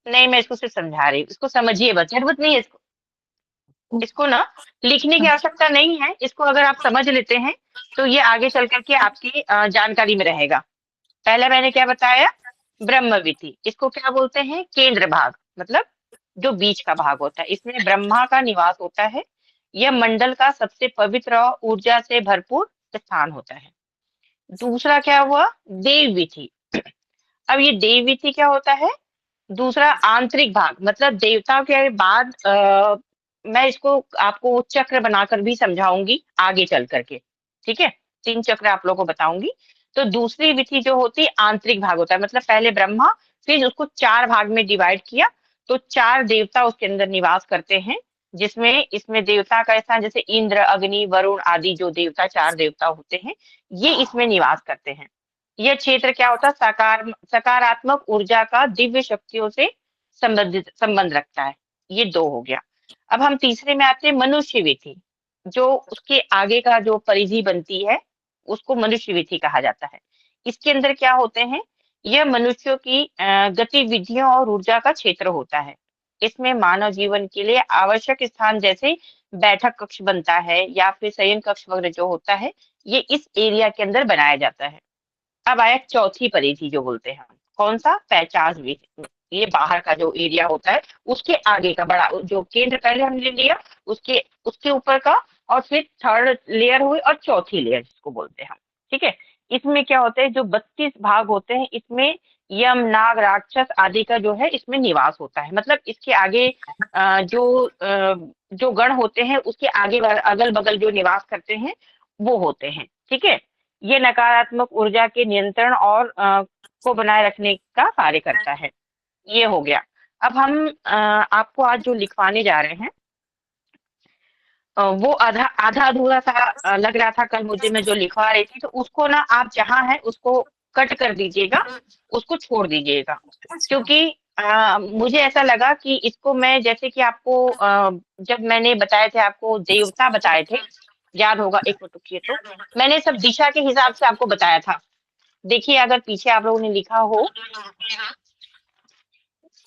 नहीं, मैं इसको सिर्फ समझा रही हूँ, इसको समझिए बस, जरूरत नहीं है इसको, इसको ना लिखने की आवश्यकता नहीं है। इसको अगर आप समझ लेते हैं तो ये आगे चल करके आपकी जानकारी में रहेगा। पहले मैंने क्या बताया, ब्रह्मविधि, इसको क्या बोलते हैं, केंद्र भाग, मतलब जो बीच का भाग होता है, इसमें ब्रह्मा का निवास होता है। यह मंडल का सबसे पवित्र और ऊर्जा से भरपूर स्थान होता है। दूसरा क्या हुआ, देव विधि। अब ये देव विधि क्या होता है, दूसरा आंतरिक भाग, मतलब देवताओं के बाद मैं इसको आपको चक्र बनाकर भी समझाऊंगी आगे चल करके, ठीक है, 3 चक्र आप लोगों को बताऊंगी। तो दूसरी विधि जो होती है आंतरिक भाग होता है, मतलब पहले ब्रह्मा, फिर उसको 4 भाग में डिवाइड किया, तो 4 देवता उसके अंदर निवास करते हैं, जिसमें इसमें देवता का स्थान जैसे इंद्र, अग्नि, वरुण आदि जो देवता 4 देवता होते हैं, ये इसमें निवास करते हैं। यह क्षेत्र क्या होता है, सकारात्मक ऊर्जा का दिव्य शक्तियों से संबंध रखता है। ये 2 हो गया। अब हम तीसरे में आते हैं, मनुष्य विधि। जो उसके आगे का जो परिधि बनती है उसको मनुष्य विधि कहा जाता है। इसके अंदर क्या होते हैं, यह मनुष्यों की गतिविधियों और ऊर्जा का क्षेत्र होता है। इसमें मानव जीवन के लिए आवश्यक स्थान जैसे बैठक कक्ष बनता है या फिर शयन कक्ष वगैरह जो होता है, ये इस एरिया के अंदर बनाया जाता है। अब आया चौथी परिधि जो बोलते हैं हम, कौन सा, 50 ये बाहर का जो एरिया होता है, उसके आगे का बड़ा जो केंद्र पहले हमने लिया, उसके उसके ऊपर का, और फिर थर्ड लेयर हुई और चौथी लेयर जिसको बोलते हैं हम, ठीक है। इसमें क्या होता है, जो 32 भाग होते हैं, इसमें यम, नाग, राक्षस आदि का जो है इसमें निवास होता है। मतलब इसके आगे जो गण होते हैं उसके आगे अगल बगल जो निवास करते हैं वो होते हैं, ठीक है। ये नकारात्मक ऊर्जा के नियंत्रण और को बनाए रखने का कार्य करता है। ये हो गया। अब हम आपको आज जो लिखवाने जा रहे हैं वो आधा आधा अधूरा सा लग रहा था कल मुझे, मैं जो लिखवा रही थी, तो उसको ना आप जहां है उसको कट कर दीजिएगा, उसको छोड़ दीजिएगा, क्योंकि मुझे ऐसा लगा कि इसको मैं जैसे कि आपको जब मैंने बताए थे, आपको देवता बताए थे, याद होगा, एक मिनट रुकिए, तो मैंने सब दिशा के हिसाब से आपको बताया था। देखिए अगर पीछे आप लोगों ने लिखा हो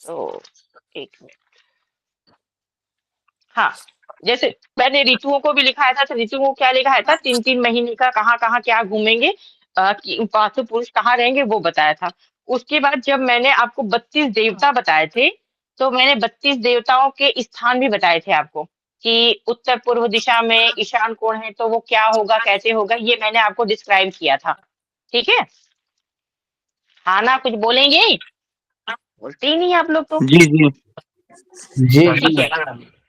तो, एक मिनट, हाँ, जैसे मैंने ऋतुओं को भी लिखाया था, तो ऋतुओं को क्या लिखाया था, 3-3 महीने का कहाँ कहाँ क्या घूमेंगे, पांचों पुरुष कहाँ रहेंगे वो बताया था। उसके बाद जब मैंने आपको 32 देवता बताए थे, तो मैंने 32 देवताओं के स्थान भी बताए थे आपको, कि उत्तर पूर्व दिशा में ईशान कोण है तो वो क्या होगा, कैसे होगा, ये मैंने आपको डिस्क्राइब किया था, ठीक है। हाँ ना, कुछ बोलेंगे, बोलते ही नहीं आप लोग तो, जी जी जी ठीक है।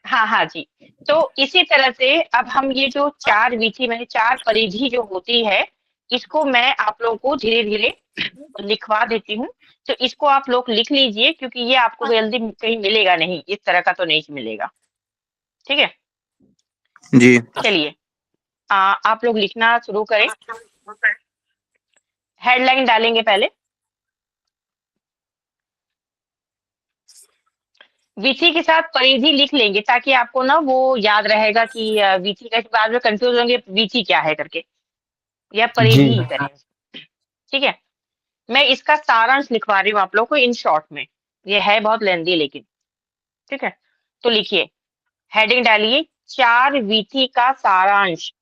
हाँ हाँ जी। तो इसी तरह से अब हम ये जो 4 विधि, मैंने 4 परिधि जो होती है, इसको मैं आप लोगों को धीरे धीरे लिखवा देती हूँ। तो इसको आप लोग लिख लीजिए, क्योंकि ये आपको जल्दी कहीं मिलेगा नहीं, इस तरह का तो नहीं मिलेगा, ठीक है। जी। चलिए, आप लोग लिखना शुरू करें। हेडलाइन डालेंगे पहले, विधि के साथ परिधि लिख लेंगे, ताकि आपको ना वो याद रहेगा कि विधि का, बाद में कंफ्यूज होंगे विधि क्या है करके, या जी परिधि ही करें, ठीक है। मैं इसका सारांश लिखवा रही हूँ आप लोग को इन शॉर्ट में, ये है बहुत लेंदी लेकिन, ठीक है। तो लिखिए, हेडिंग डालिए, 4 विधि का सारांश।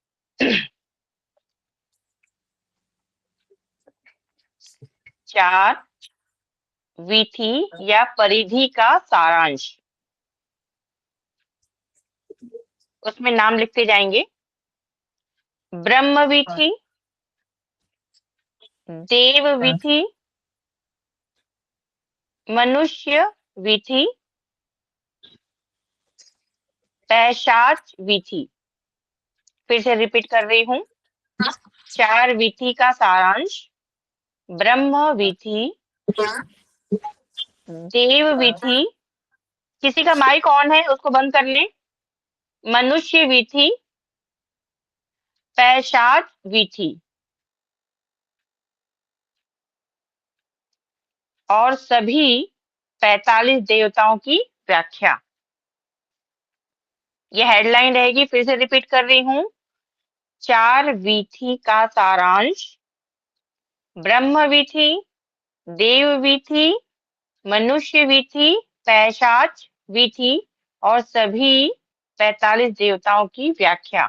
4 विधि या परिधि का सारांश, उसमें नाम लिखते जाएंगे, ब्रह्म विधि, देव विधि, मनुष्य विधि, पैशाच विधि। फिर से रिपीट कर रही हूँ, 4 विधि का सारांश, ब्रह्म विधि, देव विधि, किसी का माइक ऑन है उसको बंद कर लें, मनुष्य विधि, पैशाच विधि, और सभी 45 देवताओं की व्याख्या। ये हेडलाइन रहेगी, फिर से रिपीट कर रही हूँ, 4 विधि का सारांश, ब्रह्म विधि, देव विधि, मनुष्य विधि, पैशाच विधि और सभी 45 देवताओं की व्याख्या।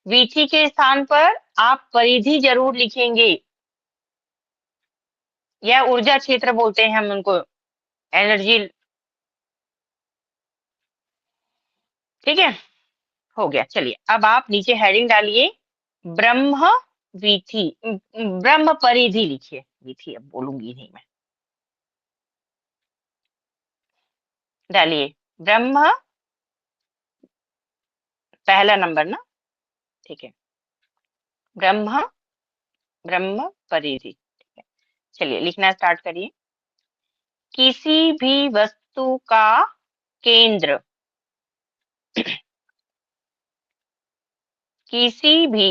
विधि के स्थान पर आप परिधि जरूर लिखेंगे, या ऊर्जा क्षेत्र बोलते हैं हम उनको, एनर्जी। ठीक है, हो गया। चलिए अब आप नीचे हेडिंग डालिए, ब्रह्म विधि, ब्रह्म परिधि लिखिए, विधि अब बोलूंगी नहीं मैं। डालिए ब्रह्म, पहला नंबर ना, ठीक है, ब्रह्म, ब्रह्म परिधि। ठीक है, चलिए लिखना स्टार्ट करिए। किसी भी वस्तु का केंद्र, किसी भी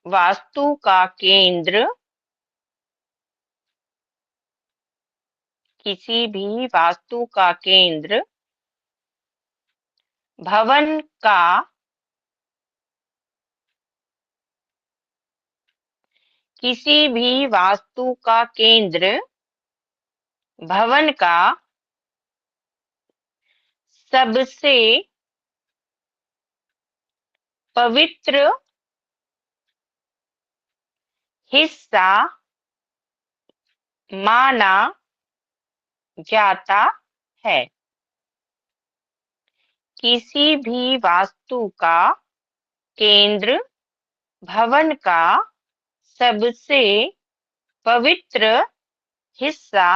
वास्तु का केंद्र, किसी भी वास्तु का केंद्र भवन का, किसी भी वास्तु का केंद्र भवन का सबसे पवित्र हिस्सा माना जाता है। किसी भी वास्तु का केंद्र भवन का सबसे पवित्र हिस्सा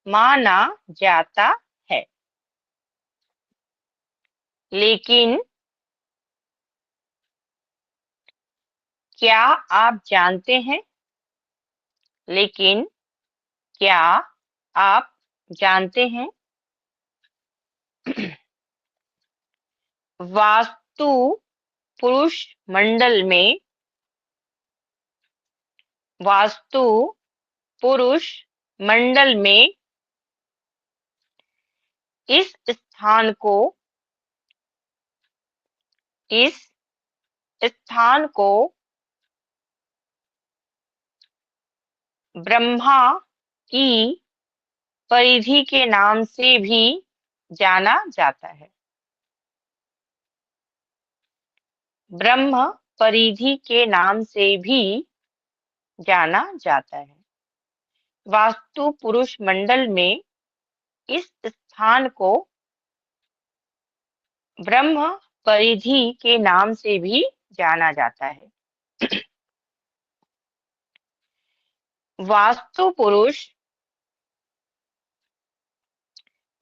माना जाता है। लेकिन क्या आप जानते हैं, लेकिन क्या आप जानते हैं, वास्तु पुरुष मंडल में, वास्तु पुरुष मंडल में इस स्थान को, इस स्थान को ब्रह्मा की परिधि के नाम से भी जाना जाता है। ब्रह्म परिधि के नाम से भी जाना जाता है। वास्तु पुरुष मंडल में इस स्थान को ब्रह्म परिधि के नाम से भी जाना जाता है। वास्तु पुरुष,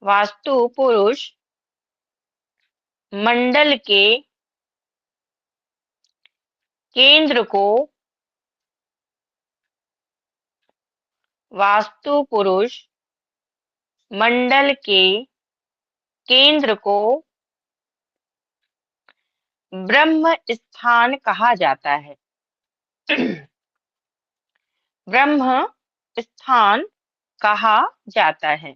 वास्तु पुरुष मंडल के केंद्र को, वास्तु पुरुष मंडल के केंद्र को ब्रह्म स्थान कहा जाता है। ब्रह्म स्थान कहा जाता है,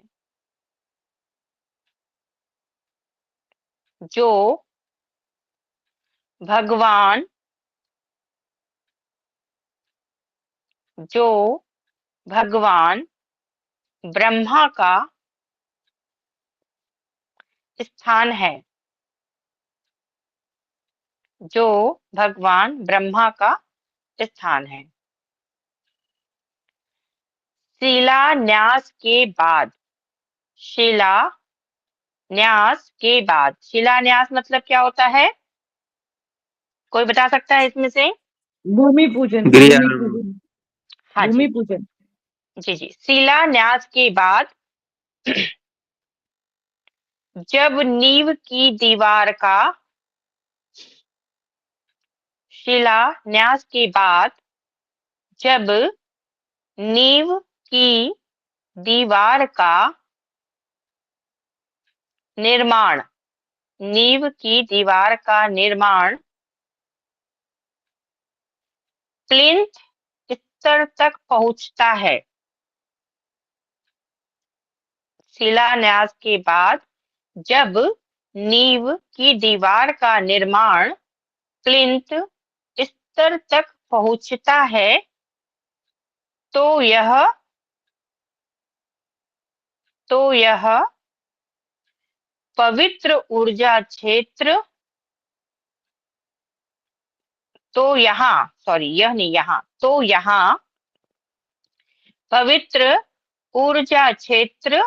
जो भगवान, जो भगवान ब्रह्मा का स्थान है, जो भगवान ब्रह्मा का स्थान है। शिलान्यास के बाद, शिलान्यास के बाद, शिलान्यास मतलब क्या होता है, कोई बता सकता है इसमें से? भूमि पूजन, क्रिया, भूमि पूजन, हाँ भूमि जी, पूजन। जी जी, शिलान्यास के बाद जब नींव की दीवार का, शिलान्यास के बाद जब नींव की दीवार का निर्माण, नींव की दीवार का निर्माण प्लिंथ स्तर तक पहुंचता है। शिलान्यास के बाद जब नींव की दीवार का निर्माण प्लिंथ स्तर तक पहुंचता है, तो यह तो यह पवित्र ऊर्जा क्षेत्र, तो यहाँ, सॉरी यह नहीं, यहाँ, तो यहाँ पवित्र ऊर्जा क्षेत्र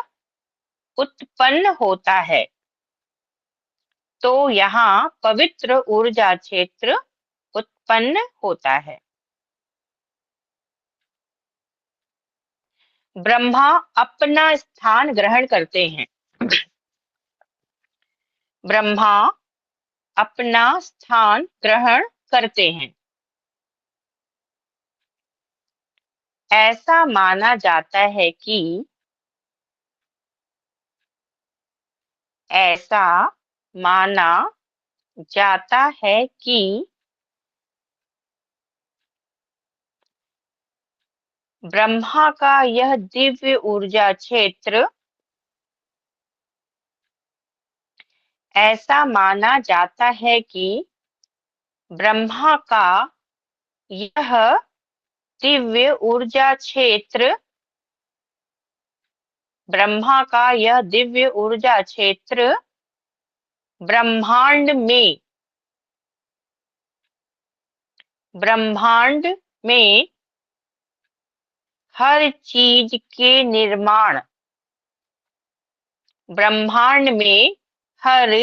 उत्पन्न होता है। तो यहाँ पवित्र ऊर्जा क्षेत्र उत्पन्न होता है। ब्रह्मा अपना स्थान ग्रहण करते हैं। ब्रह्मा अपना स्थान ग्रहण करते हैं। ऐसा माना जाता है कि, ऐसा माना जाता है कि ब्रह्मा का यह दिव्य ऊर्जा क्षेत्र, ऐसा माना जाता है कि ब्रह्मा का यह दिव्य ऊर्जा क्षेत्र, ब्रह्मा का यह दिव्य ऊर्जा क्षेत्र ब्रह्मांड में, ब्रह्मांड में हर चीज के निर्माण, ब्रह्मांड में हर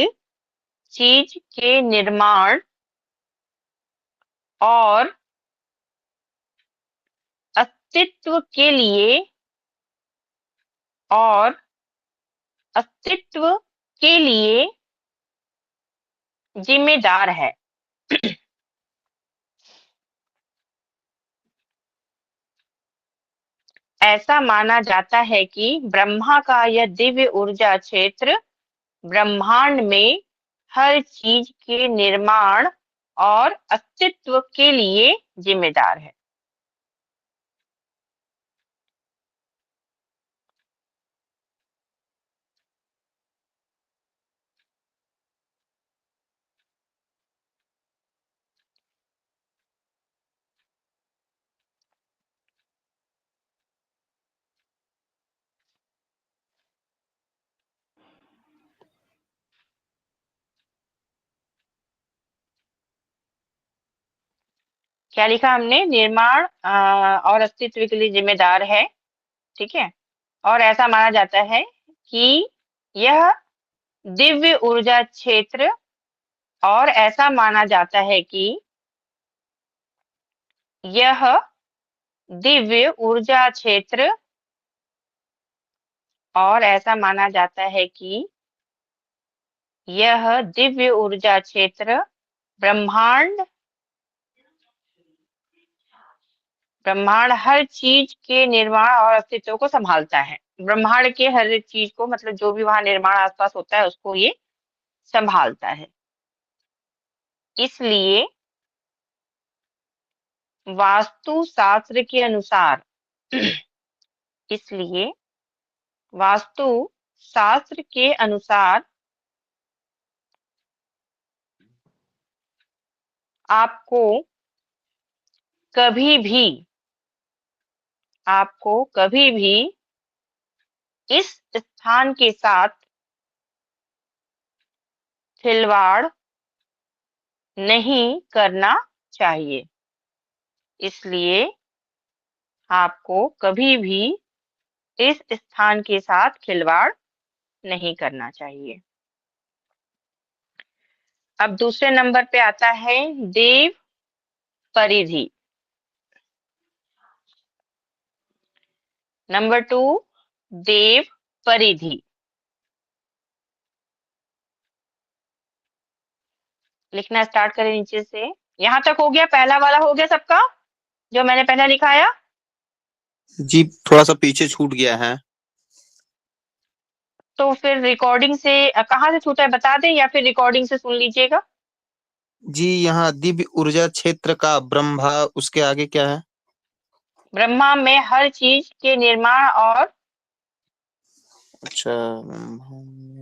चीज के निर्माण और अस्तित्व के लिए, और अस्तित्व के लिए जिम्मेदार है। ऐसा माना जाता है कि ब्रह्मा का यह दिव्य ऊर्जा क्षेत्र ब्रह्मांड में हर चीज के निर्माण और अस्तित्व के लिए जिम्मेदार है। क्या लिखा हमने? निर्माण और अस्तित्व के लिए जिम्मेदार है, ठीक है। और ऐसा माना जाता है कि यह दिव्य ऊर्जा क्षेत्र, और ऐसा माना जाता है कि यह दिव्य ऊर्जा क्षेत्र, और ऐसा माना जाता है कि यह दिव्य ऊर्जा क्षेत्र ब्रह्मांड, ब्रह्मांड हर चीज के निर्माण और अस्तित्व को संभालता है। ब्रह्मांड के हर चीज को, मतलब जो भी वहां निर्माण आसपास होता है उसको ये संभालता है। इसलिए वास्तु शास्त्र के अनुसार, इसलिए वास्तु शास्त्र के अनुसार आपको कभी भी, आपको कभी भी इस स्थान के साथ खिलवाड़ नहीं करना चाहिए। इसलिए आपको कभी भी इस स्थान के साथ खिलवाड़ नहीं करना चाहिए। अब दूसरे नंबर पे आता है देव परिधि। नंबर 2, देव परिधि। लिखना स्टार्ट करें नीचे से। यहाँ तक हो गया? पहला वाला हो गया सबका जो मैंने पहले लिखाया? जी थोड़ा सा पीछे छूट गया है। तो फिर रिकॉर्डिंग से कहाँ से छूटा है बता दें, या फिर रिकॉर्डिंग से सुन लीजिएगा। जी यहाँ दिव्य ऊर्जा क्षेत्र का ब्रह्मा, उसके आगे क्या है? ब्रह्मा में हर चीज के निर्माण और, अच्छा,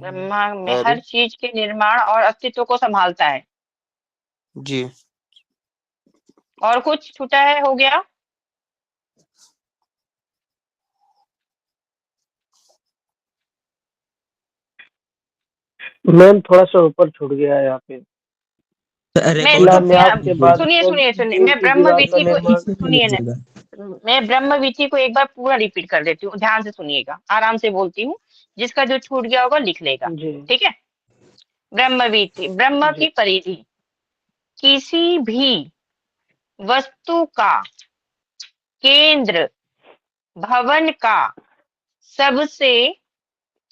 ब्रह्मा में हर, हर चीज के निर्माण और अस्तित्व को संभालता है। जी और कुछ छूटा है? हो गया? मैम थोड़ा सा ऊपर छूट गया है यहाँ पे। मैं शिलान्यास के बाद सुनिए कौन सुनिए सी सुनिए, देव मैं की दीवार का ब्रह्मवीथी को निर्माण? सुनिए ना, मैं ब्रह्मवीथी को एक बार पूरा रिपीट कर देती हूँ, ध्यान से सुनिएगा, आराम से बोलती हूँ, जिसका जो छूट गया होगा लिख लेगा। जी ठीक है। ब्रह्मवीथी, ब्रह्म जी की परिधि किसी भी वस्तु का केंद्र, भवन का सबसे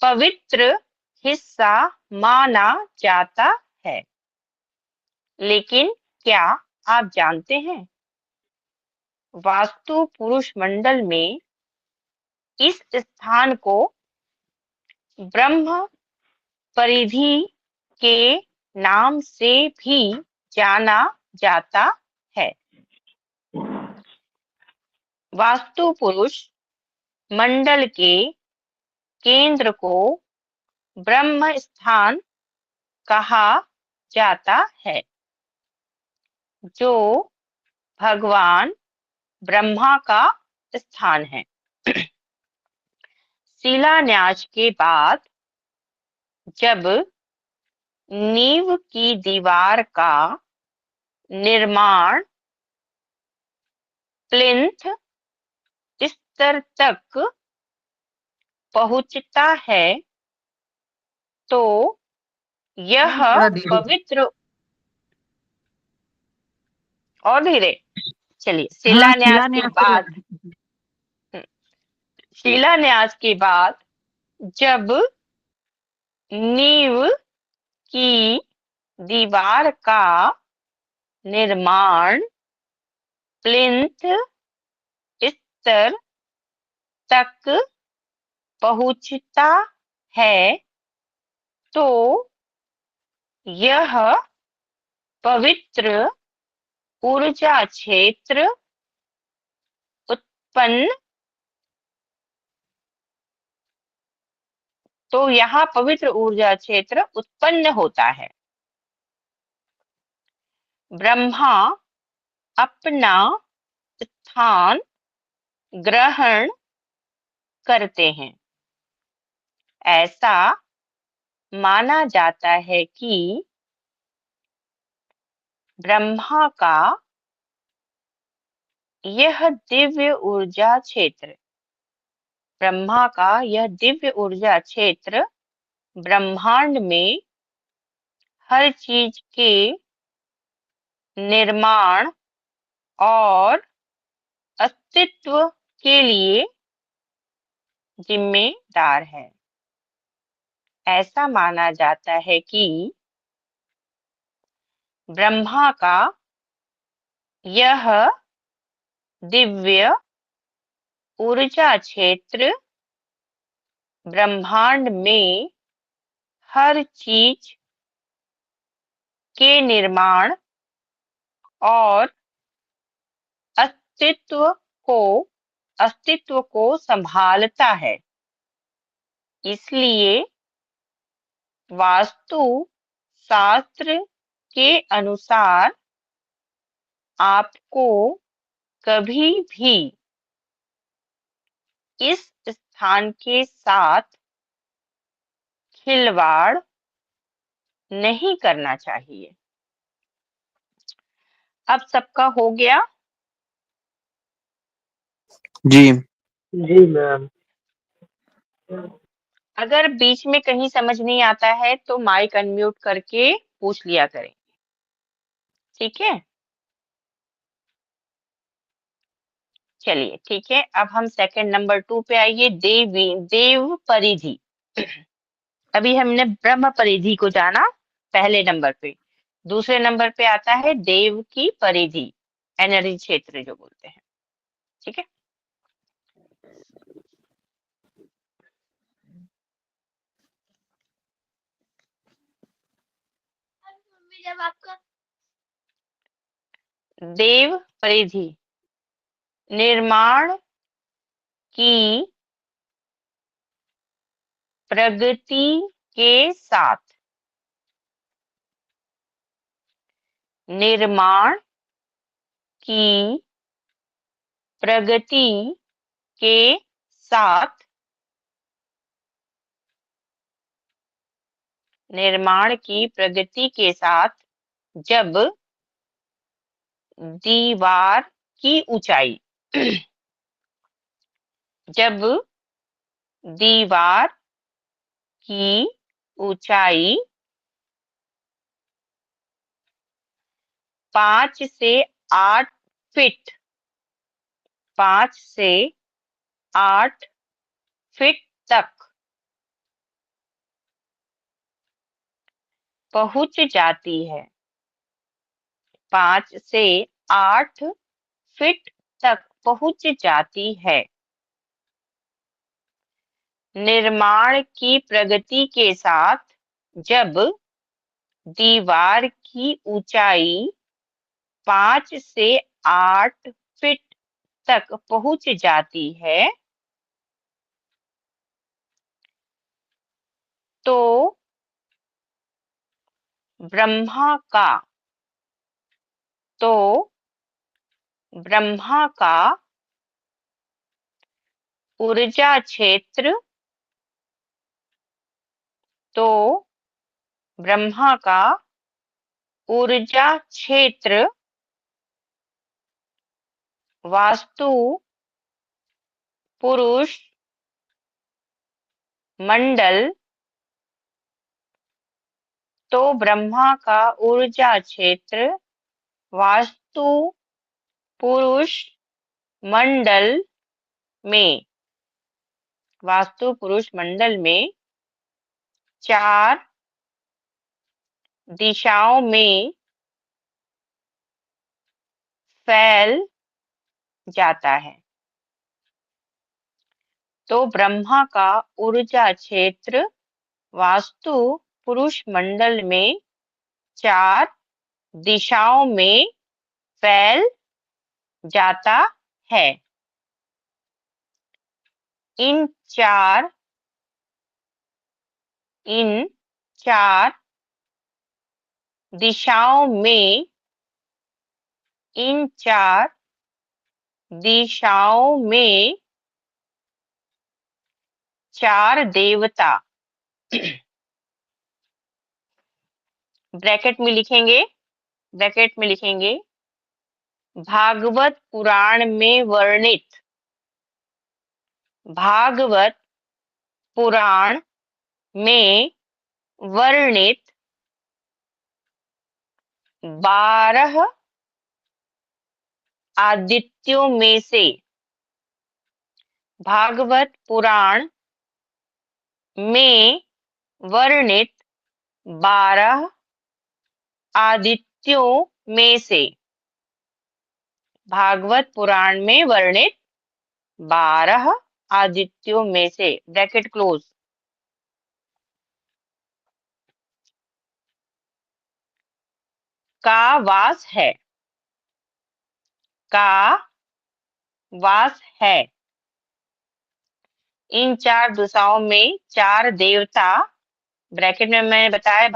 पवित्र हिस्सा माना जाता है। लेकिन क्या आप जानते हैं, वास्तु पुरुष मंडल में इस स्थान को ब्रह्म परिधि के नाम से भी जाना जाता है। वास्तु पुरुष मंडल के केंद्र को ब्रह्म स्थान कहा जाता है, जो भगवान ब्रह्मा का स्थान है। शिलान्यास के बाद जब नींव की दीवार का निर्माण प्लिंथ स्तर तक पहुंचता है, तो यह पवित्र, और धीरे चलिए, शिलान्यास के बाद जब नींव की दीवार का निर्माण प्लिंथ स्तर तक पहुंचता है, तो यह पवित्र ऊर्जा क्षेत्र उत्पन्न, तो यहाँ पवित्र ऊर्जा क्षेत्र उत्पन्न होता है। ब्रह्मा अपना स्थान ग्रहण करते हैं। ऐसा माना जाता है कि ब्रह्मा का यह दिव्य ऊर्जा क्षेत्र, ब्रह्मा का यह दिव्य ऊर्जा क्षेत्र ब्रह्मांड में हर चीज के निर्माण और अस्तित्व के लिए जिम्मेदार है। ऐसा माना जाता है कि ब्रह्मा का यह दिव्य ऊर्जा क्षेत्र ब्रह्मांड में हर चीज के निर्माण और अस्तित्व को संभालता है। इसलिए वास्तु शास्त्र के अनुसार आपको कभी भी इस स्थान के साथ खिलवाड़ नहीं करना चाहिए। अब सबका हो गया? जी जी मैम। अगर बीच में कहीं समझ नहीं आता है तो माइक अनम्यूट करके पूछ लिया करें, ठीक है? चलिए ठीक है, अब हम सेकंड नंबर 2 पे आइए, देव परिधि। अभी हमने ब्रह्म परिधि को जाना पहले नंबर पे, दूसरे नंबर पे आता है देव की परिधि, एनर्जी क्षेत्र जो बोलते हैं। ठीक है, जब आपका देव परिधि निर्माण की प्रगति के साथ, निर्माण की प्रगति के साथ निर्माण की प्रगति के साथ जब दीवार की ऊंचाई जब दीवार की ऊंचाई 5 से 8 फीट 5 से 8 फीट तक पहुंच जाती है 5 से 8 फीट तक पहुंच जाती है। निर्माण की प्रगति के साथ जब दीवार की ऊंचाई 5 से 8 फीट तक पहुंच जाती है तो ब्रह्मा का तो ब्रह्मा का ऊर्जा क्षेत्र तो ब्रह्मा का ऊर्जा क्षेत्र वास्तु पुरुष मंडल तो ब्रह्मा का ऊर्जा क्षेत्र वास्तु पुरुष मंडल में वास्तु पुरुष मंडल में 4 दिशाओं में फैल जाता है। तो ब्रह्मा का ऊर्जा क्षेत्र वास्तु पुरुष मंडल में 4 दिशाओं में फैल जाता है। इन चार दिशाओं में इन 4 दिशाओं में 4 देवता ब्रैकेट में लिखेंगे भागवत पुराण में वर्णित भागवत पुराण में वर्णित 12 आदित्यों में से भागवत पुराण में वर्णित 12 आदित्यों में से भागवत पुराण में वर्णित 12 आदित्यों में से ब्रैकेट क्लोज का वास है इन 4 दिशाओं में 4 देवता ब्रैकेट में मैंने बताया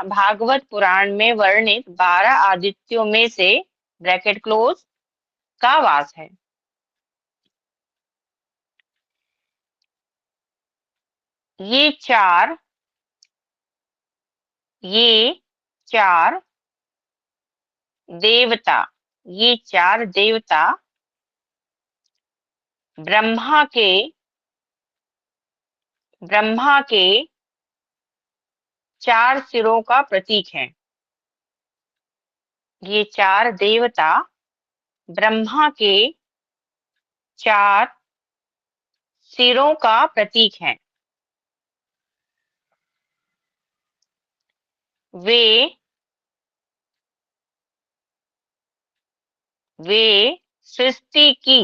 भागवत पुराण में वर्णित 12 आदित्यों में से ब्रैकेट क्लोज का वास है। ये चार देवता ब्रह्मा के 4 सिरों का प्रतीक है। ये 4 देवता ब्रह्मा के 4 सिरों का प्रतीक है। वे सृष्टि की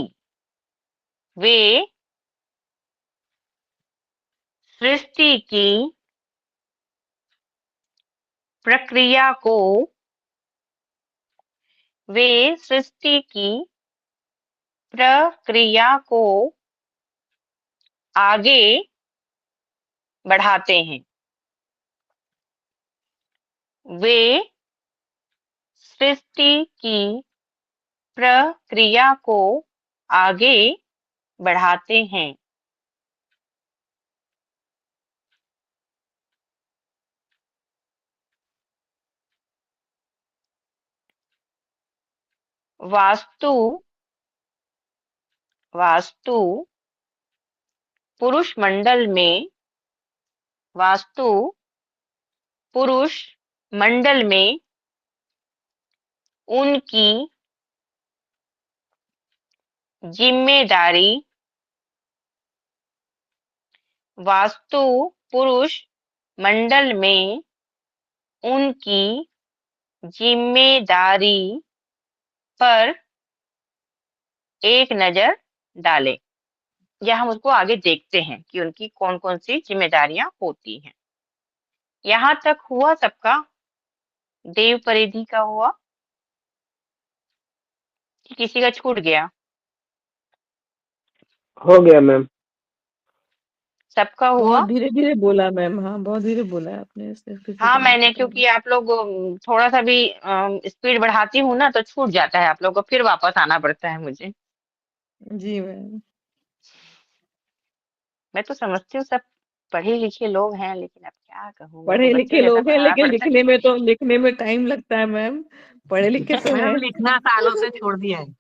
प्रक्रिया को आगे बढ़ाते हैं। वे सृष्टि की प्रक्रिया को आगे बढ़ाते हैं। वास्तु वास्तु पुरुष मंडल में वास्तु पुरुष मंडल में उनकी जिम्मेदारी वास्तु पुरुष मंडल में उनकी जिम्मेदारी पर एक नजर डालें। या हम उसको आगे देखते हैं कि उनकी कौन कौन सी जिम्मेदारियां होती हैं। यहाँ तक हुआ सबका? देव परिधि का हुआ कि किसी का छूट गया? हो गया मैम। सबका हुआ? बहुत धीरे धीरे बोला मैम, हाँ बहुत धीरे बोला है आपने, इससे किसी हाँ, को नहीं मैंने पता क्योंकि होगा। आप लोग थोड़ा सा भी स्पीड बढ़ाती हूँ ना तो छूट जाता है आप लोग को, फिर वापस आना पड़ता है मुझे। जी मैम। मैं तो समझती हूँ सब पढ़े लिखे लोग हैं, लेकिन अब क्या कहूँ, मेरे को पढ़े बच्चों लिखे जैसा लोग हैं पढ़ाना लेकिन पड़ता लिखने में टाइम लगता है मैम। पढ़े लिखे तो मैम है। लिखना सालों से छोड़ दिया है। है।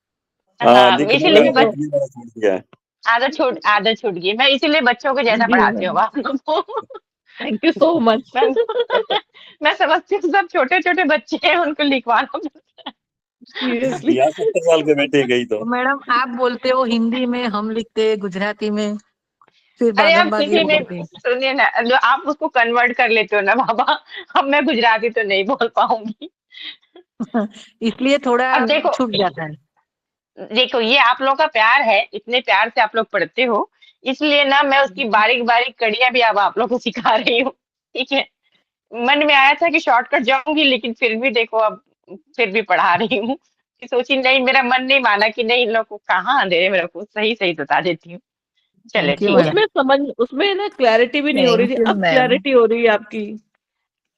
हाँ, हाँ, लिखने इसीलिए वही मैं तो। लिखने वाला छोड़ दिया है। आदत छूट गई। मैं इसीलिए बच्चों को जैसा जी पढ़ाती हूँ मैम, आप लोग को। Thank you so much. मैं मैं समझती हूँ सब छोटे छोटे बच्चे हैं, उनको लिखवाना पड़ता है। सीरियसली। या 70 साल के बेटे गई तो तो मैडम आप बोलते हो हिंदी में, हम लिखते हैं गुजराती में, फिर अरे बाद अब बाद ये किसी में बोलते हैं। सुनिए ना, जो आप उसको कन्वर्ट कर लेते हो ना बाबा, अब मैं गुजराती तो नहीं बोल पाऊंगी। इसलिए थोड़ा अब देखो छूट जाता है। देखो ये आप लोग का प्यार है, इतने प्यार से आप लोग पढ़ते हो, इसलिए ना मैं उसकी बारीक बारीक कड़ियां भी अब आप लोग को सिखा रही हूँ। ठीक है। मन में आया था कि शॉर्टकट जाऊंगी, लेकिन फिर भी देखो अब फिर भी पढ़ा रही हूँ कि सोची नहीं, मेरा मन नहीं माना कि नहीं, इन लोग को कहाँ अंधेरे में रखूँ, सही सही बता देती हूँ। चले थैंक यू ठीक है। मैडम। उसमें ना क्लैरिटी भी नहीं हो रही थी, थैंक यू अब मैम। क्लैरिटी हो रही है आपकी।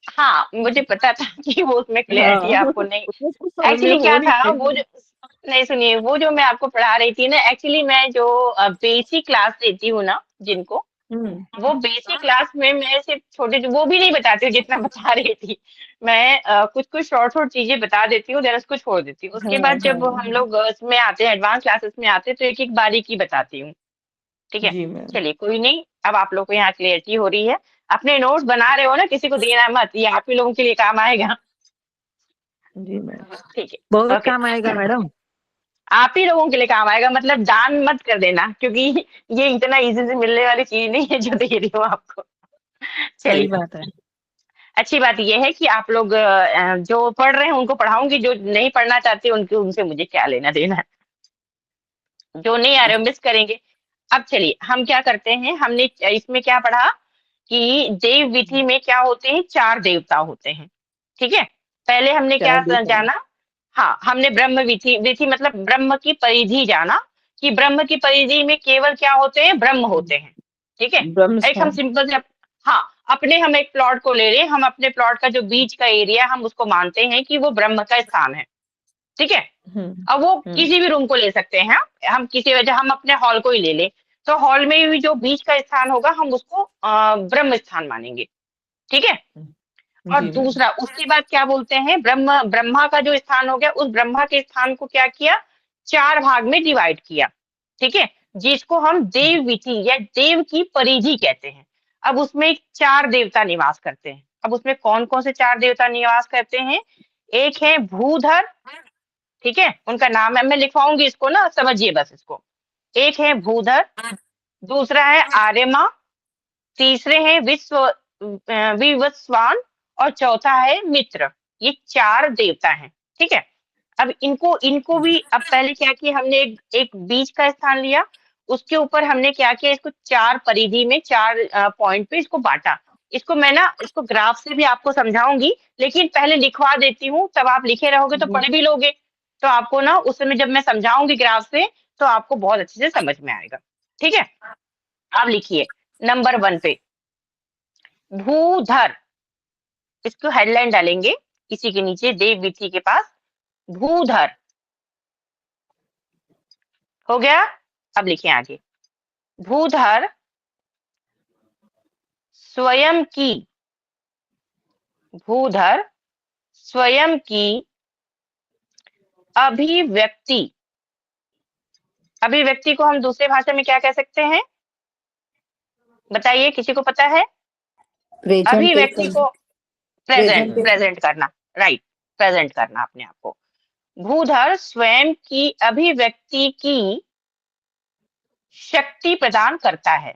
हाँ, मुझे पता था कि वो उसमें क्लैरिटी हाँ आपको नहीं। उसमें कुछ समझ में एक्चुअली हो क्या नहीं था रही वो थी। जो, नहीं सुनिए, वो जो मैं आपको पढ़ा रही थी ना, एक्चुअली मैं जो बेसिक क्लास देती हूँ ना जिनको, हम्म। वो बेसिक क्लास में मैं सिर्फ छोटे, वो भी नहीं बताती हूँ जितना बता रही थी मैं। कुछ कुछ शॉर्ट शॉर्ट चीजें बता देती हूँ, देन उसको छोड़ देती हूँ। उसके हाँ बाद हाँ जब हम लोग इसमें आते हैं, एडवांस क्लासेस में आते हैं, तो एक एक बारीकी बताती हूँ। ठीक है। जी मैम। चलिए कोई नहीं, अब आप लोग को यहाँ क्लियरिटी हो रही है। अपने नोट्स बना रहे हो ना, किसी को देना मत, ये आप ही लोगों के लिए काम आएगा। जी मैम। ठीक है। बहुत ओके। काम आएगा मैडम। आप ही लोगों के लिए काम आएगा, मतलब दान मत कर देना, क्योंकि ये इतना इजी से मिलने वाली चीज नहीं है जो दे रही हूँ आपको। सही चलिए, बात है। अच्छी बात यह है कि आप लोग जो पढ़ रहे हैं उनको पढ़ाऊंगी, जो नहीं पढ़ना चाहते उनके, उनसे मुझे क्या लेना देना है। जो नहीं आ रहे हो मिस करेंगे। अब चलिए हम क्या करते हैं, हमने इसमें क्या पढ़ा कि देव विधि में क्या होते हैं, 4 देवता होते हैं। ठीक है। पहले हमने क्या चार देता जाना, हाँ हमने ब्रह्म विधि, विधि मतलब ब्रह्म की परिधि जाना, कि ब्रह्म की परिधि में केवल क्या होते हैं, ब्रह्म होते हैं। ठीक है। ब्रह्म एक हम स्थान। सिंपल से हाँ, अपने हम एक प्लॉट को ले रहे हैं, हम अपने प्लॉट का जो बीच का एरिया हम उसको मानते हैं कि वो ब्रह्म का स्थान है। ठीक है। हम्म। अब वो हम्म। किसी भी रूम को ले सकते हैं, हम किसी वजह, हम अपने हॉल को ही ले लें, तो हॉल में भी जो बीच का स्थान होगा हम उसको ब्रह्म स्थान मानेंगे। ठीक है। और जी मैम। दूसरा उसके बाद क्या बोलते हैं, ब्रह्मा का जो स्थान हो गया, उस ब्रह्मा के स्थान को क्या किया, 4 भाग में डिवाइड किया। ठीक है। जिसको हम देव विधि या देव की परिधि कहते हैं। अब उसमें 4 देवता निवास करते हैं। अब उसमें कौन कौन से 4 देवता निवास करते हैं? एक है भूधर। ठीक है, उनका नाम है, मैं लिखवाऊंगी इसको ना, समझिए बस इसको। एक है भूधर, दूसरा है आर्यमा, तीसरे हैं विवस्वान, और चौथा है मित्र। ये 4 देवता हैं। ठीक है। अब इनको इनको भी, अब पहले क्या किया हमने, एक बीच का स्थान लिया, उसके ऊपर हमने क्या किया, इसको 4 परिधि में 4 पॉइंट पे इसको बांटा। इसको मैं ना, इसको ग्राफ से भी आपको समझाऊंगी, लेकिन पहले लिखवा देती हूँ, तब आप लिखे रहोगे तो जी पढ़ भी लोगे। तो आपको ना उस समय जब मैं समझाऊंगी ग्राफ से, तो आपको बहुत अच्छे से समझ में आएगा। ठीक है। आप लिखिए नंबर 1 पे भूधर, इसको हेडलाइन डालेंगे इसी के नीचे, देव विधि के पास, भूधर। हो गया। अब लिखिए आगे, भूधर स्वयं की, भूधर स्वयं की अभिव्यक्ति, अभिव्यक्ति को हम दूसरे भाषा में क्या कह सकते हैं? बताइए, किसी को पता है? अभिव्यक्ति को प्रेजेंट करना, राइट, प्रेजेंट करना अपने आप को। भूधर स्वयं की अभिव्यक्ति की शक्ति प्रदान करता है।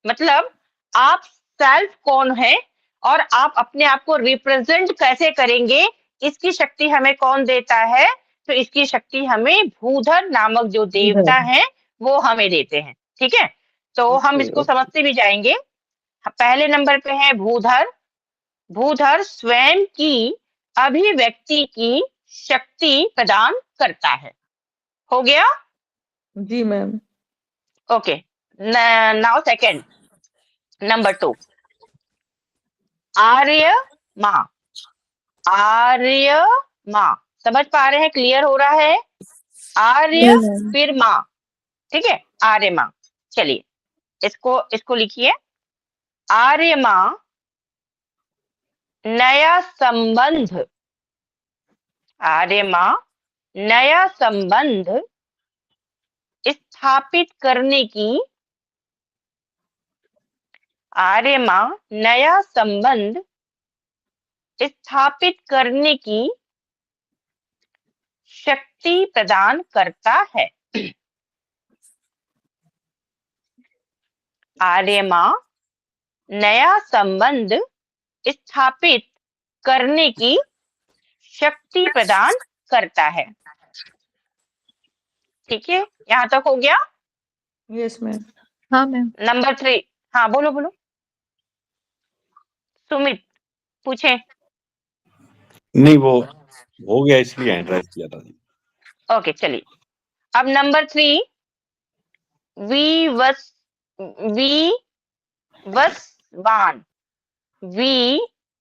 मतलब आप सेल्फ कौन है और आप अपने आप को रिप्रेजेंट कैसे करेंगे, इसकी शक्ति हमें कौन देता है? तो इसकी शक्ति हमें भूधर नामक जो देवता है वो हमें देते हैं। ठीक है, तो हम इसको समझते भी जाएंगे। पहले नंबर पे है भूधर। भूधर स्वयं की अभिव्यक्ति की शक्ति प्रदान करता है। हो गया? जी ma'am. Okay, now second, number 2, आर्य माँ। आर्य माँ, समझ पा रहे हैं? क्लियर हो रहा है? आर्य फिर माँ, ठीक है, आर्य माँ। चलिए इसको लिखिए। आर्य माँ नया संबंध, आर्य माँ नया संबंध स्थापित करने की, आर्य माँ नया संबंध स्थापित करने की शक्ति प्रदान करता है। आर्य माँ नया संबंध स्थापित करने की शक्ति प्रदान करता है। ठीक है, यहाँ तक हो गया? Yes ma'am. हाँ मैम। नंबर 3, हाँ बोलो बोलो, सुमित पूछे। नहीं, वो हो गया इसलिए हैंड राइज किया था। ओके, चलिए अब नंबर 3, विवस्वान।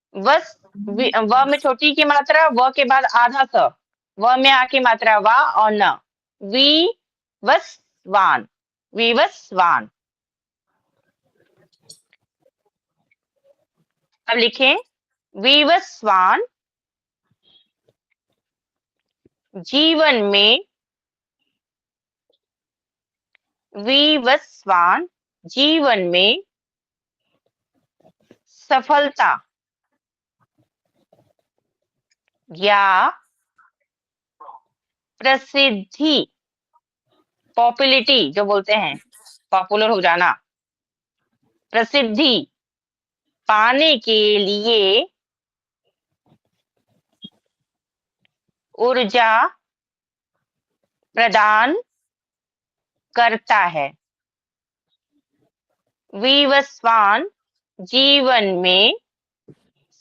व में छोटी की मात्रा, व के बाद आधा स, व में आके मात्रा वा और न, विवस्वान, विवस्वान। अब लिखें, विवस्वान जीवन में, विवस्वान जीवन में सफलता या प्रसिद्धि, पॉपुलैरिटी जो बोलते हैं, पॉपुलर हो जाना, प्रसिद्धि पाने के लिए ऊर्जा प्रदान करता है। विवस्वान जीवन में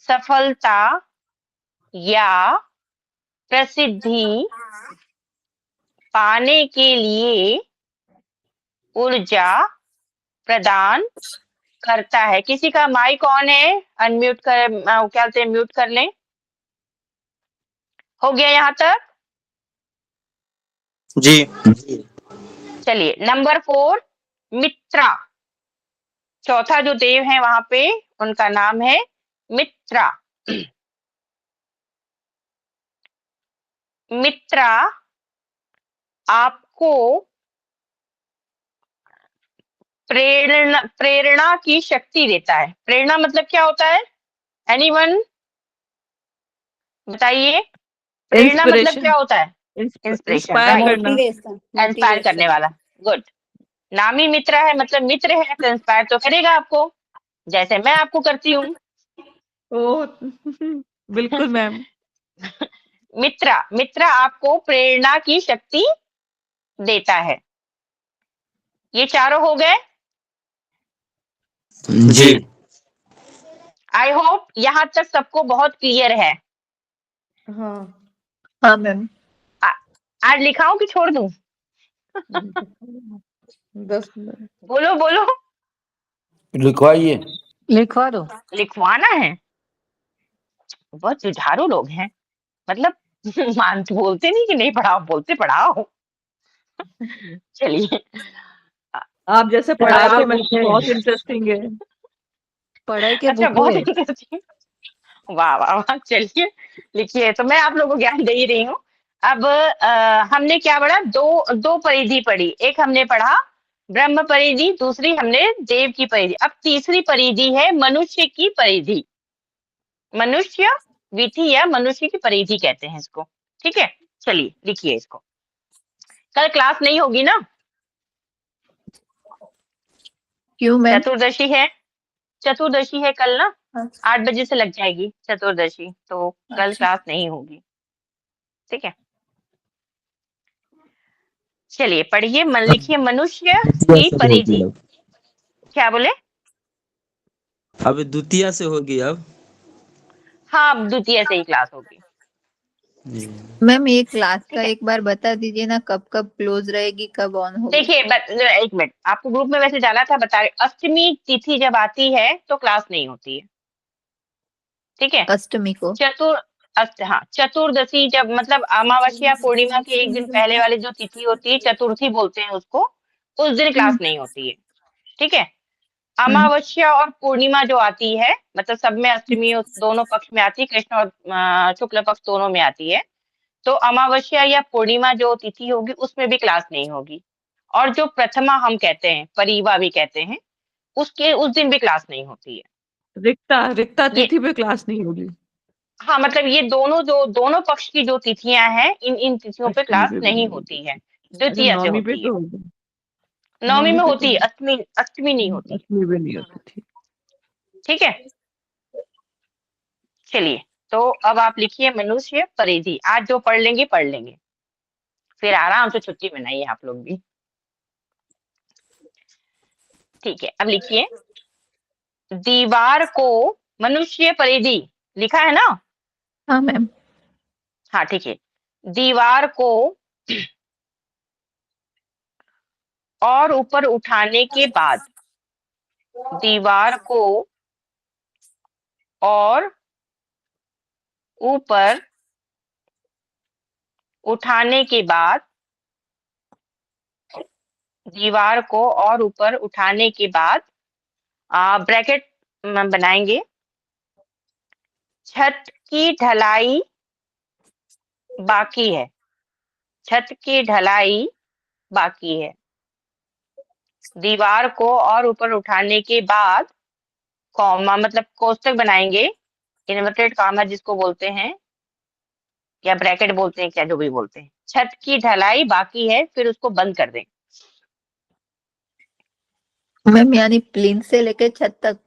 सफलता या प्रसिद्धि पाने के लिए ऊर्जा प्रदान करता है। किसी का माइक ऑन है? अनम्यूट कर, क्या बोलते हैं, म्यूट कर लें। हो गया यहाँ तक? जी। चलिए नंबर 4, मित्रा। चौथा जो देव है वहां पे, उनका नाम है मित्रा। मित्रा आपको प्रेरणा की शक्ति देता है। प्रेरणा मतलब क्या होता है? एनीवन बताइए, प्रेरणा मतलब क्या होता है? इंस्पिरेशन, इंस्पायर करने वाला। गुड, नामी मित्र है, मतलब मित्र है तो इंस्पायर तो करेगा आपको, जैसे मैं आपको करती हूँ। ओह बिल्कुल मैम। मित्र आपको प्रेरणा की शक्ति देता है। ये चारों हो गए? जी। आई होप यहाँ तक सबको बहुत क्लियर है। हाँ हाँ मैम। आज लिखाऊं कि छोड़ दूं? 10 मिनट। बोलो बोलो। लिखवाइए। लिखवा दो। लिखवाना है? बहुत जुझारू लोग हैं, मतलब बोलते नहीं कि नहीं पढ़ाओ, बोलते पढ़ाओ। चलिए, आप जैसे पढ़ाए थे मैम, बहुत इंटरेस्टिंग है। पढ़ाई के अच्छा, बुक बहुत है। इंटरेस्टिंग। वाह वाह वाह, चलिए लिखिए। तो मैं आप लोगों को ज्ञान दे ही रही हूँ, अब हमने क्या पढ़ा, दो परिधि पढ़ी, एक हमने पढ़ा ब्रह्म परिधि, दूसरी हमने देव की परिधि। अब तीसरी परिधि है मनुष्य की परिधि, मनुष्य विधि या मनुष्य की परिधि कहते हैं इसको। ठीक है, चलिए लिखिए इसको। कल क्लास नहीं होगी ना? क्यों मैम? चतुर्दशी है कल ना, हाँ। 8 बजे से लग जाएगी चतुर्दशी, तो कल अच्छा। क्लास नहीं होगी। ठीक है, चलिए पढ़िए, मन लिखिए, मनुष्य की परिधि। क्या बोले? अब द्वितीय से होगी अब। हाँ, अब द्वितीय से ही क्लास होगी। मैम ये क्लास ठीक का है, एक बार बता दीजिए ना, कब कब क्लोज रहेगी, कब ऑन होगी? देखिए एक मिनट, आपको ग्रुप में वैसे जाना था, बता रहे, अष्टमी तिथि जब आती है तो क्लास नहीं होती है। ठीक है, अष्टमी को? हाँ, चतुर्दशी जब मतलब अमावस्या पूर्णिमा के एक दिन पहले वाली जो तिथि होती है, चतुर्थी बोलते हैं उसको, उस दिन क्लास नहीं होती है। ठीक है, अमावस्या और पूर्णिमा जो आती है, मतलब सब में अष्टमी दोनों पक्ष में आती है, कृष्ण और शुक्ल पक्ष दोनों में आती है, तो अमावस्या या पूर्णिमा जो तिथि होगी उसमें भी क्लास नहीं होगी। और जो प्रथमा हम कहते हैं, परिवा भी कहते हैं, उसके उस दिन भी क्लास नहीं होती है। रिक्ता ये तिथि पे क्लास नहीं होगी। हाँ, मतलब ये दोनों पक्ष की जो तिथियां हैं, इन तिथियों पे अष्टमी क्लास पे भी नहीं नहीं होगी। होती है, अच्छा, द्वितीय से नवमी पे होती है। तो होगी। नवमी नवमी में पे तो होती है, अष्टमी नहीं होती है। अष्टमी पे नहीं होती थी। ठीक है, चलिए, तो अब आप लिखिए मनुष्य परिधि। आज जो पढ़ लेंगे पढ़ लेंगे, फिर आराम से छुट्टी मनाइए आप लोग भी। ठीक है, अब लिखिए, दीवार को मनुष्य परिधि लिखा है ना? हाँ मैम। हाँ, ठीक है, दीवार को और ऊपर उठाने के बाद, दीवार को और ऊपर उठाने के बाद, दीवार को और ऊपर उठाने के बाद ब्रैकेट बनाएंगे, छत की ढलाई बाकी है, छत की ढलाई बाकी है। दीवार को और ऊपर उठाने के बाद, कॉमा मतलब कोष्टक बनाएंगे, इन्वर्टेड कॉमा जिसको बोलते हैं, या ब्रैकेट बोलते हैं, क्या जो भी बोलते हैं, छत की ढलाई बाकी है, फिर उसको बंद कर दें। मैम यानी प्लिंथ से लेके छत तक?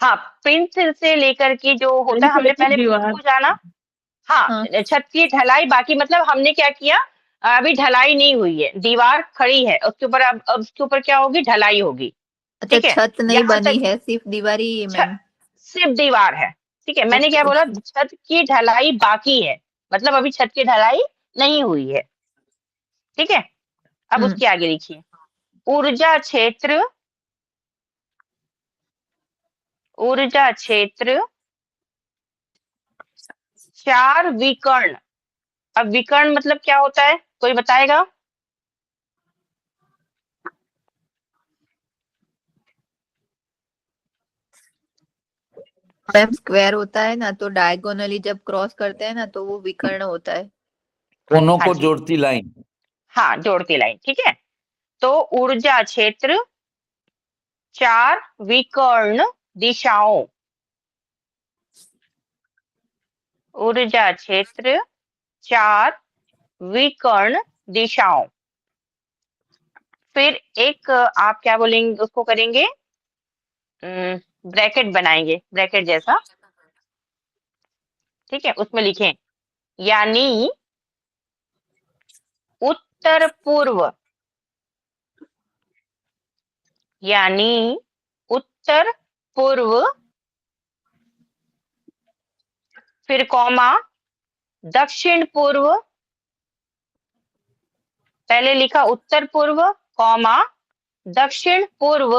हाँ, प्रिंट से लेकर के जो होता है, हमने पहले प्रिंट दीवार। को जाना। हाँ, हाँ। छत की ढलाई बाकी मतलब हमने क्या किया, अभी ढलाई नहीं हुई है, दीवार खड़ी है, उसके ऊपर अब उसके ऊपर क्या होगी, ढलाई होगी। अच्छा, ठीक है, छत नहीं यहाँ बनी तक है, सिर्फ दीवार ही है मैम? सिर्फ दीवार है। ठीक है, मैंने क्या ओके बोला, ओके। छत की ढलाई बाकी है, मतलब अभी छत की ढलाई नहीं हुई है। ठीक है, अब उसके आगे लिखिए, ऊर्जा क्षेत्र, ऊर्जा क्षेत्र 4 विकर्ण। अब विकर्ण मतलब क्या होता है, कोई बताएगा? मैम स्क्वायर होता है ना, तो डायगोनली जब क्रॉस करते हैं ना, तो वो विकर्ण होता है। कोनों हाँ को जी, जोड़ती लाइन। हाँ, जोड़ती लाइन। ठीक है, तो ऊर्जा क्षेत्र 4 विकर्ण दिशाओं, ऊर्जा क्षेत्र 4 विकर्ण दिशाओं। फिर एक आप क्या बोलेंगे, उसको करेंगे, ब्रैकेट बनाएंगे, ब्रैकेट जैसा। ठीक है, उसमें लिखें, यानी उत्तर पूर्व, यानी उत्तर पूर्व, फिर कॉमा, दक्षिण पूर्व, पहले लिखा उत्तर पूर्व, कॉमा, दक्षिण पूर्व,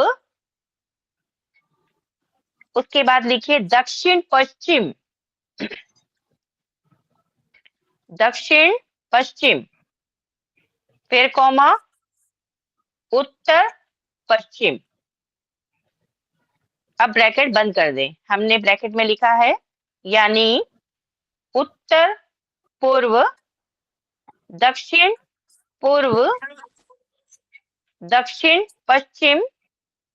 उसके बाद लिखिए दक्षिण पश्चिम, दक्षिण पश्चिम, फिर कॉमा, उत्तर पश्चिम। अब ब्रैकेट बंद कर दें, हमने ब्रैकेट में लिखा है, यानी उत्तर पूर्व, दक्षिण पूर्व, दक्षिण पश्चिम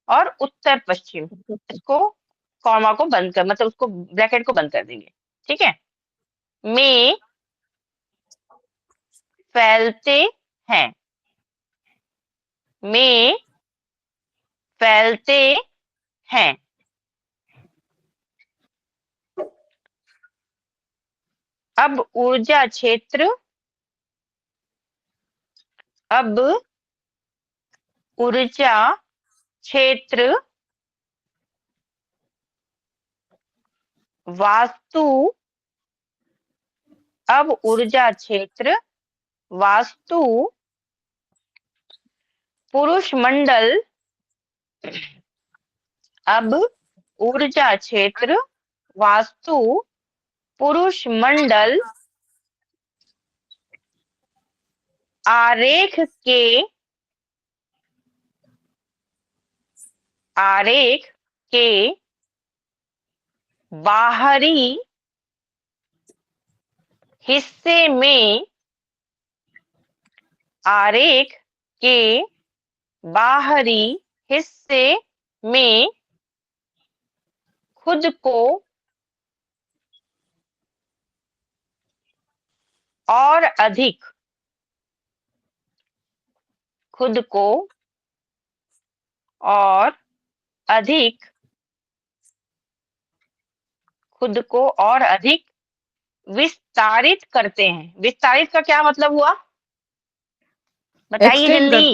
और उत्तर पश्चिम। इसको कॉमा को बंद कर, मतलब उसको ब्रैकेट को बंद कर देंगे, ठीक है। में फैलते हैं, में फैलते हैं। अब ऊर्जा क्षेत्र, अब ऊर्जा क्षेत्र वास्तु, अब ऊर्जा क्षेत्र वास्तु पुरुष मंडल, अब ऊर्जा क्षेत्र वास्तु पुरुष मंडल आरेख के बाहरी हिस्से में, आरेख के बाहरी हिस्से में खुद को और अधिक, खुद को और अधिक, खुद को और अधिक विस्तारित करते हैं। विस्तारित का क्या मतलब हुआ, बताइए एक्सटेंड जल्दी।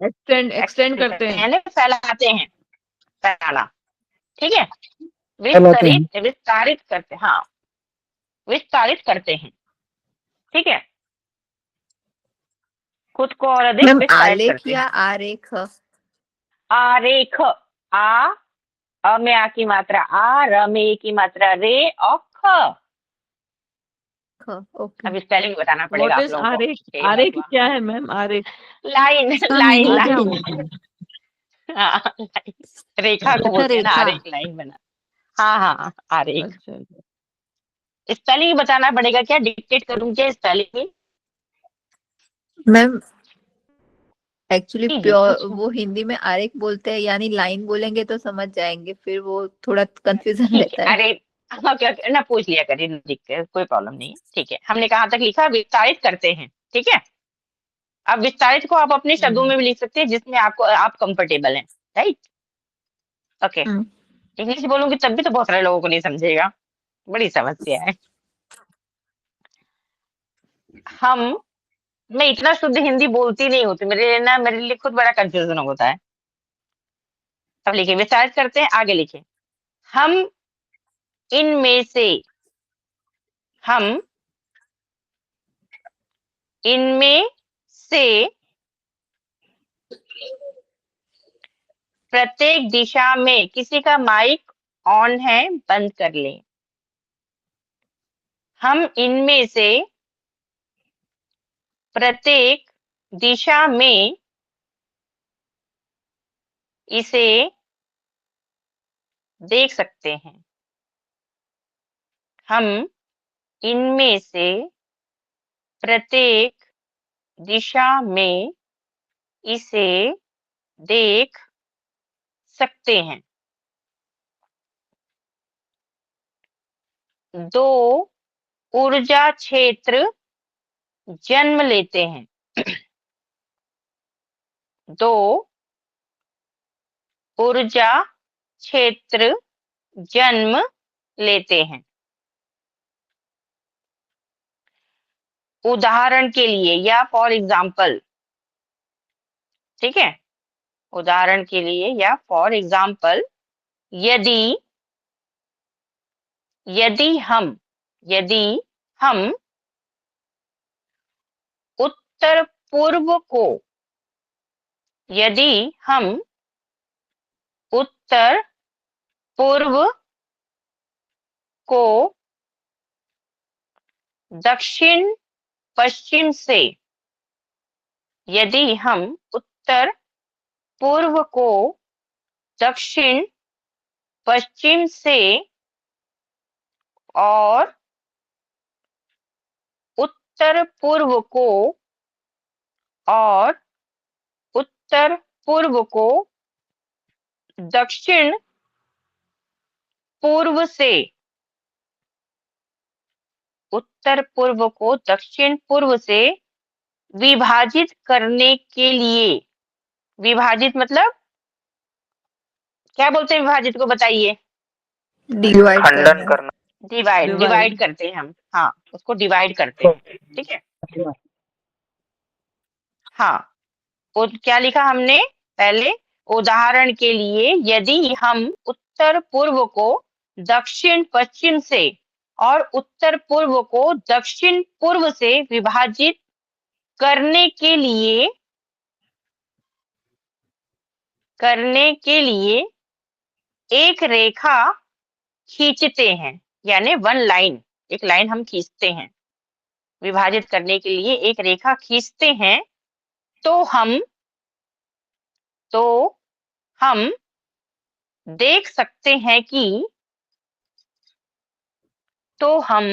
करते हैं, एक्सटेंड करते हैं। यानी फैलाते हैं, फैलाना, ठीक है। फैलाते हैं। विस्तारित करते, हाँ, विस्तारित करते हैं, ठीक है। खुद को और अधिक मैम विस्तारित आलेख करते या हैं। आरेख? आरेख, अ में आ की मात्रा आ, र में ए की मात्रा रे और ख। ओके। अब स्पेलिंग बताना पड़ेगा व्हाट आप इज लोगों को। आरेख? हे आरेख भगवान। क्या है मैम? आरेख लाइन, इसका लाइन, मीनिंग क्या लाइन। होता है? हाँ, लाइन। रेखा को अच्छा, बोलते हैं ना, रेखा। आरेख, लाइन बना। हाँ हाँ, आरेख। अच्छा अच्छा। स्पेलिंग बताना पड़ेगा क्या, डिक्टेट करूँ क्या स्पेलिंग? मैम एक्चुअली जी जी प्योर पूछिए। वो हिंदी में आरेख बोलते हैं, यानी लाइन बोलेंगे तो समझ जाएंगे, फिर वो थोड़ा कंफ्यूजन ठीक रहता है, है। अरे हाँ, क्या ना पूछ लिया करिए, दिक्कत कोई प्रॉब्लम नहीं है, ठीक है। हमने कहाँ तक लिखा, विस्तारित करते हैं, ठीक है। अब विस्तारित को आप अपने शब्दों में भी लिख सकते हैं जिसमें आपको आप कंफर्टेबल हैं, राइट। ओके, हम्म। इंग्लिश बोलूंगी तब भी तो बहुत सारे लोगों को नहीं समझेगा, बड़ी समस्या है। मैं इतना शुद्ध हिंदी बोलती नहीं होती, मेरे लिए खुद बड़ा कंफ्यूजन होता है। अब लिखिए, विस्तारित करते हैं, आगे लिखिए। हम इनमें से, हम इनमें से प्रत्येक दिशा में, किसी का माइक ऑन है, बंद कर लें। हम इनमें से प्रत्येक दिशा में इसे देख सकते हैं। हम इनमें से प्रत्येक दिशा में इसे देख सकते हैं। 2 ऊर्जा क्षेत्र जन्म लेते हैं। 2 ऊर्जा क्षेत्र जन्म लेते हैं। उदाहरण के लिए या फॉर एग्जाम्पल, ठीक है। उदाहरण के लिए या फॉर एग्जाम्पल, यदि यदि हम यदि हम उत्तर पूर्व को, यदि हम उत्तर पूर्व को दक्षिण पश्चिम से, यदि हम उत्तर पूर्व को दक्षिण पश्चिम से और उत्तर पूर्व को और उत्तर पूर्व को दक्षिण पूर्व से, उत्तर पूर्व को दक्षिण पूर्व से विभाजित करने के लिए, विभाजित मतलब क्या बोलते हैं विभाजित को, बताइए। डिवाइड खंडन करना। करना। डिवाइड, डिवाइड करते हैं हम, हाँ उसको डिवाइड करते हैं, ठीक है। हाँ, वो क्या लिखा हमने पहले, उदाहरण के लिए यदि हम उत्तर पूर्व को दक्षिण पश्चिम से और उत्तर पूर्व को दक्षिण पूर्व से विभाजित करने के लिए एक रेखा खींचते हैं, यानी वन लाइन, एक लाइन हम खींचते हैं, विभाजित करने के लिए एक रेखा खींचते हैं, तो हम देख सकते हैं कि, तो हम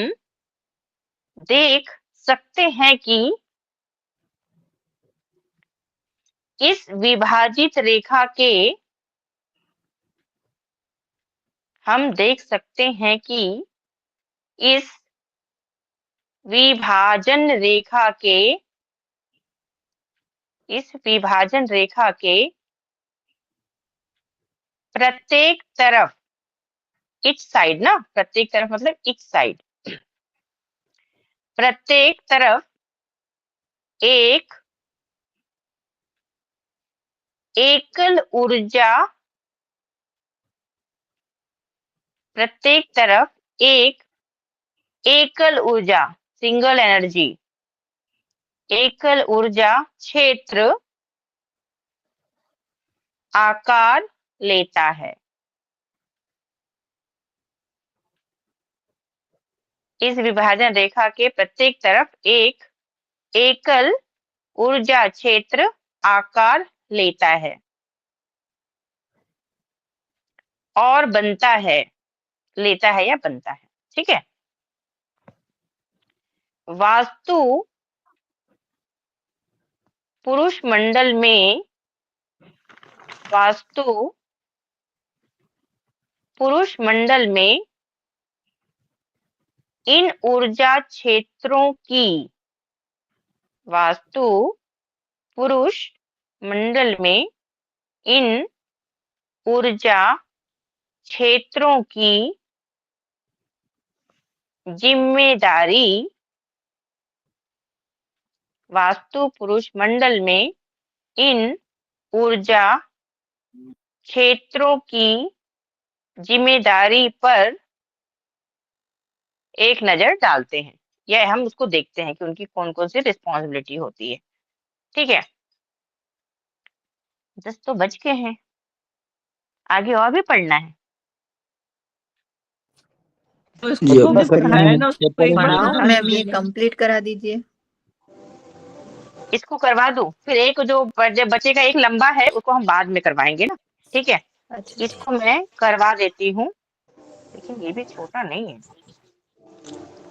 देख सकते हैं कि इस विभाजित रेखा के, हम देख सकते हैं कि इस विभाजन रेखा के, इस विभाजन रेखा के प्रत्येक तरफ, इच साइड ना, प्रत्येक तरफ मतलब इच साइड, प्रत्येक तरफ एक एकल ऊर्जा, प्रत्येक तरफ एक एकल ऊर्जा, सिंगल एनर्जी, एकल ऊर्जा क्षेत्र आकार लेता है। इस विभाजन रेखा के प्रत्येक तरफ एक एकल ऊर्जा क्षेत्र आकार लेता है और बनता है, लेता है या बनता है, ठीक है। वास्तु पुरुष मंडल में, वास्तु पुरुष मंडल में इन ऊर्जा क्षेत्रों की, वास्तु पुरुष मंडल में इन ऊर्जा क्षेत्रों की जिम्मेदारी, वास्तु पुरुष मंडल में इन ऊर्जा क्षेत्रों की जिम्मेदारी पर एक नजर डालते हैं, या हम उसको देखते हैं कि उनकी कौन कौन सी रिस्पॉन्सिबिलिटी होती है, ठीक है। 10 तो बज के हैं, आगे और भी पढ़ना है। तो इसको भी पढ़ाया ना, उसको एक बार पढ़ाओ। समझा मैम ये दीजिए। कंप्लीट करा दीजिए। इसको करवा दूं, फिर एक जो बच्चे का एक लंबा है उसको हम बाद में करवाएंगे ना, ठीक है। अच्छा इसको मैं करवा देती हूँ, लेकिन ये भी छोटा नहीं है।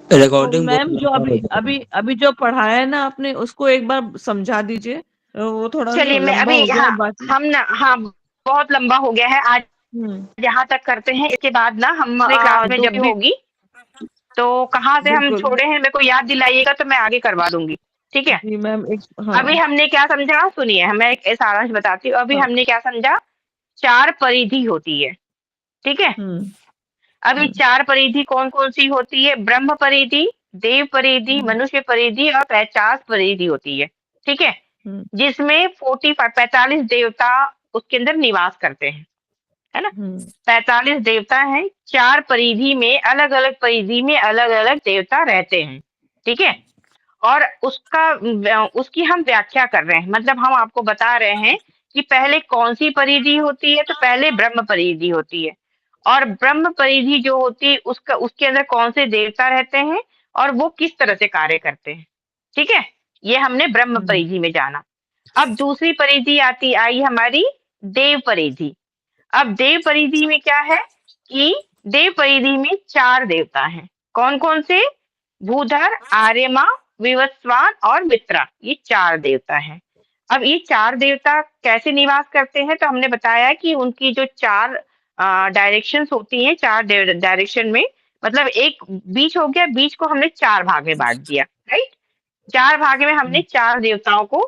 तो मैम जो अभी जो पढ़ाया है ना आपने, उसको एक बार समझा दीजिए, वो थोड़ा सा चलिए मैं लंबा अभी, हो गया हाँ, है बाकी। हम ना, हाँ बहुत लंबा हो गया है आज, यहाँ तक करते हैं, इसके बाद ना हम क्लास में जब भी होगी तो कहाँ से हम बिल्कुल। छोड़े हैं मेरे को याद दिलाइएगा, तो मैं आगे करवा दूंगी, ठीक है। जी मैम, एक हाँ अभी हमने क्या समझा, सुनिए, मैं एक सारांश बताती हूँ। अभी हाँ। हमने क्या समझा, 4 परिधि होती है, ठीक है। अभी 4 परिधि कौन कौन सी होती है, ब्रह्म परिधि, देव परिधि, मनुष्य परिधि और 50 परिधि होती है, ठीक है। जिसमें 45 देवता उसके अंदर निवास करते हैं, है ना। 45 देवता हैं, 4 परिधि में, अलग अलग परिधि में अलग अलग देवता रहते हैं, ठीक है। और उसकी हम व्याख्या कर रहे हैं, मतलब हम आपको बता रहे हैं कि पहले कौन सी परिधि होती है, तो पहले ब्रह्म परिधि होती है, और ब्रह्म परिधि जो होती है उसके अंदर कौन से देवता रहते हैं और वो किस तरह से कार्य करते हैं, ठीक है। ये हमने ब्रह्म परिधि में जाना। अब दूसरी परिधि आई हमारी देव परिधि। अब देव परिधि में क्या है कि देव परिधि में 4 देवता हैं, कौन कौन से, भूधर, आर्यमा, विवस्वान और मित्रा, ये 4 देवता हैं। अब ये 4 देवता कैसे निवास करते हैं, तो हमने बताया कि उनकी जो 4 डायरेक्शंस होती हैं, 4 डायरेक्शन में, मतलब एक बीच हो गया, बीच को हमने 4 भाग में बांट दिया, राइट। 4 भाग में हमने 4 देवताओं को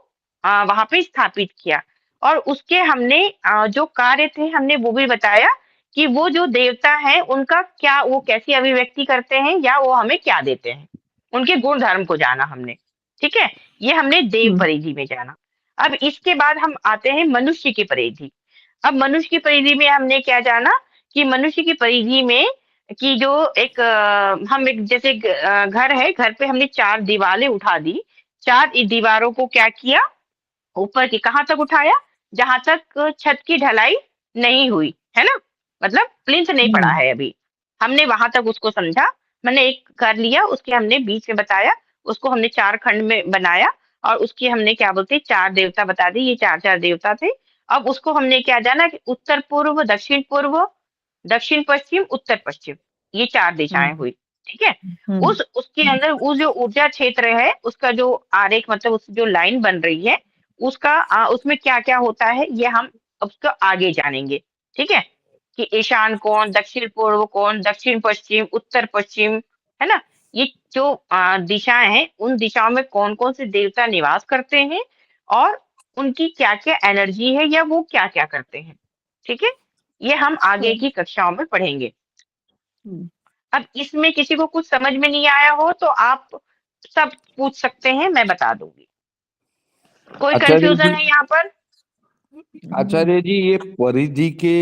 वहां पे स्थापित किया, और उसके हमने जो कार्य थे हमने वो भी बताया कि वो जो देवता है उनका क्या, वो कैसी अभिव्यक्ति करते हैं या वो हमें क्या देते हैं, उनके गुण धर्म को जाना हमने, ठीक है। ये हमने देव परिधि में जाना। अब इसके बाद हम आते हैं मनुष्य की परिधि। अब मनुष्य की परिधि में हमने क्या जाना कि मनुष्य की परिधि में कि जो एक हम एक जैसे घर है, घर पे हमने 4 दीवारें उठा दी, 4 दीवारों को क्या किया, ऊपर की कहाँ तक उठाया, जहां तक छत की ढलाई नहीं हुई है ना, मतलब प्लिंथ नहीं पड़ा है अभी, हमने वहां तक उसको समझा। मैंने एक कर लिया, उसके हमने बीच में बताया, उसको हमने 4 खंड में बनाया, और उसकी हमने क्या बोलते हैं 4 देवता बता दी, ये 4 देवता थे। अब उसको हमने क्या जाना कि उत्तर पूर्व, दक्षिण पश्चिम, उत्तर पश्चिम, ये 4 दिशाएं हुई, ठीक है। उसके अंदर वो जो ऊर्जा क्षेत्र है, उसका जो आरेख, मतलब उस जो लाइन बन रही है उसका उसमें क्या क्या होता है ये हम उसको आगे जानेंगे, ठीक है, कि ईशान कौन, दक्षिण पूर्व कौन, दक्षिण पश्चिम, उत्तर पश्चिम, है ना। ये जो दिशाएं हैं, उन दिशाओं में कौन कौन से देवता निवास करते हैं और उनकी क्या क्या एनर्जी है या वो क्या क्या करते हैं, ठीक है। ये हम आगे की कक्षाओं में पढ़ेंगे। अब इसमें किसी को कुछ समझ में नहीं आया हो तो आप सब पूछ सकते हैं, मैं बता दूंगी। कोई कंफ्यूजन है यहाँ पर? आचार्य जी, ये परिधि के